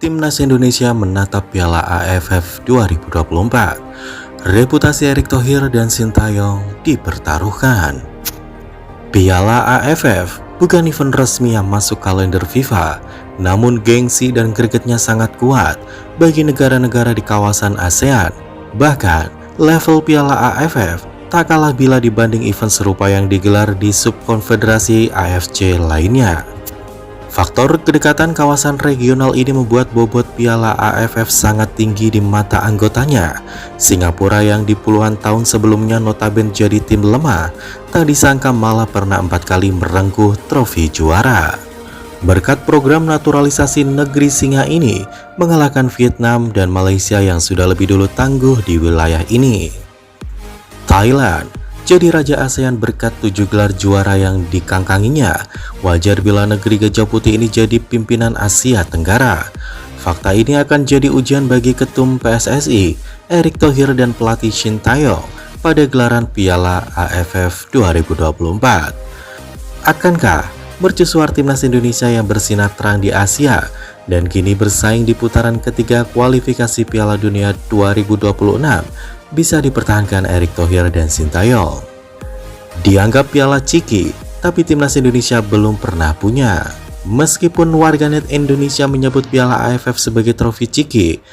Timnas Indonesia menatap Piala AFF 2024. Reputasi Erick Thohir dan Sintayong dipertaruhkan. Piala AFF bukan event resmi yang masuk kalender FIFA, namun gengsi dan gregetnya sangat kuat bagi negara-negara di kawasan ASEAN. Bahkan, level Piala AFF tak kalah bila dibanding event serupa yang digelar di subkonfederasi AFC lainnya. Faktor kedekatan kawasan regional ini membuat bobot Piala AFF sangat tinggi di mata anggotanya. Singapura yang di puluhan tahun sebelumnya notabene jadi tim lemah, tak disangka malah pernah 4 kali merengkuh trofi juara. Berkat program naturalisasi negeri singa ini, mengalahkan Vietnam dan Malaysia yang sudah lebih dulu tangguh di wilayah ini. Thailand jadi Raja ASEAN berkat 7 gelar juara yang dikangkanginya. Wajar bila negeri Gajah Putih ini jadi pimpinan Asia Tenggara. Fakta ini akan jadi ujian bagi Ketum PSSI, Erick Thohir dan pelatih Sintayong pada gelaran Piala AFF 2024. Akankah mercusuar Timnas Indonesia yang bersinar terang di Asia dan kini bersaing di putaran ketiga kualifikasi Piala Dunia 2026 bisa dipertahankan Erick Thohir dan Sintayong? Dianggap piala ciki, tapi Timnas Indonesia belum pernah punya. Meskipun warganet Indonesia menyebut Piala AFF sebagai trofi ciki,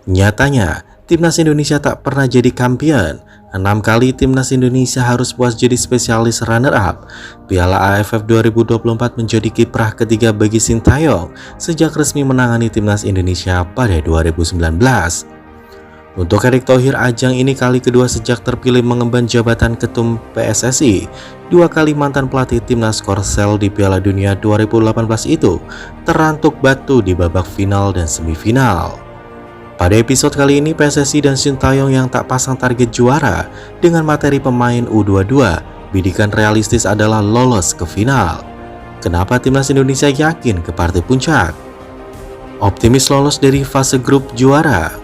nyatanya Timnas Indonesia tak pernah jadi kampion. 6 kali Timnas Indonesia harus puas jadi spesialis runner-up. Piala AFF 2024 menjadi kiprah ketiga bagi Sintayong sejak resmi menangani Timnas Indonesia pada 2019. Untuk Erick Thohir, ajang ini kali kedua sejak terpilih mengemban jabatan Ketum PSSI. 2 kali mantan pelatih Timnas Korsel di Piala Dunia 2018 itu terantuk batu di babak final dan semifinal. Pada episode kali ini, PSSI dan Sintayong yang tak pasang target juara dengan materi pemain U22, bidikan realistis adalah lolos ke final. Kenapa Timnas Indonesia yakin ke partai puncak? Optimis lolos dari fase grup juara.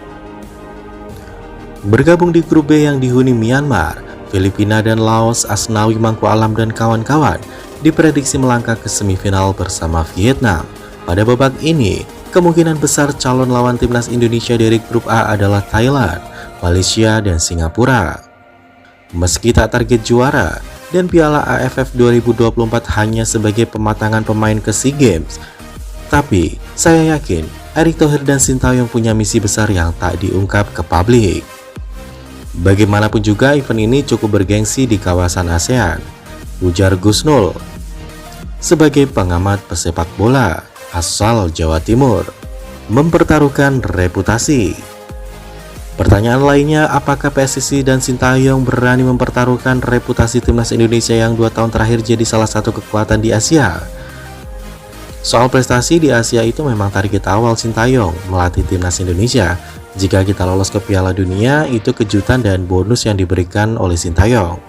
Bergabung di grup B yang dihuni Myanmar, Filipina dan Laos, Asnawi Mangku Alam dan kawan-kawan diprediksi melangkah ke semifinal bersama Vietnam. Pada babak ini, kemungkinan besar calon lawan Timnas Indonesia dari grup A adalah Thailand, Malaysia, dan Singapura. Meski tak target juara dan Piala AFF 2024 hanya sebagai pematangan pemain ke SEA Games, tapi saya yakin Erick Thohir dan Sintayong punya misi besar yang tak diungkap ke publik. Bagaimanapun juga, event ini cukup bergengsi di kawasan ASEAN, ujar Gus Nul sebagai pengamat pesepak bola asal Jawa Timur, mempertaruhkan reputasi. Pertanyaan lainnya, apakah PSSI dan Sintayong berani mempertaruhkan reputasi Timnas Indonesia yang 2 tahun terakhir jadi salah satu kekuatan di Asia? Soal prestasi di Asia itu memang target awal Sintayong melatih Timnas Indonesia. Jika kita lolos ke Piala Dunia, itu kejutan dan bonus yang diberikan oleh Sintayong.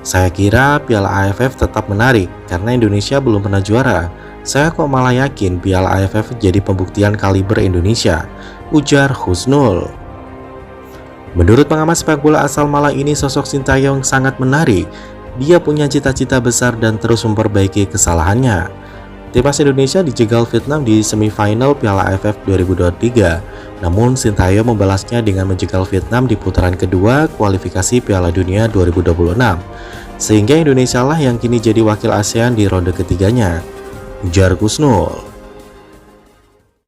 Saya kira Piala AFF tetap menarik karena Indonesia belum pernah juara. Saya kok malah yakin Piala AFF jadi pembuktian kaliber Indonesia, ujar Husnul. Menurut pengamat sepak bola asal Malang ini, sosok Sintayong sangat menarik. Dia punya cita-cita besar dan terus memperbaiki kesalahannya. Timnas Indonesia dijegal Vietnam di semifinal Piala AFF 2023. Namun Sintayong membalasnya dengan menjegal Vietnam di putaran kedua kualifikasi Piala Dunia 2026. Sehingga Indonesia lah yang kini jadi wakil ASEAN di ronde ketiganya, ujar Gus Nul.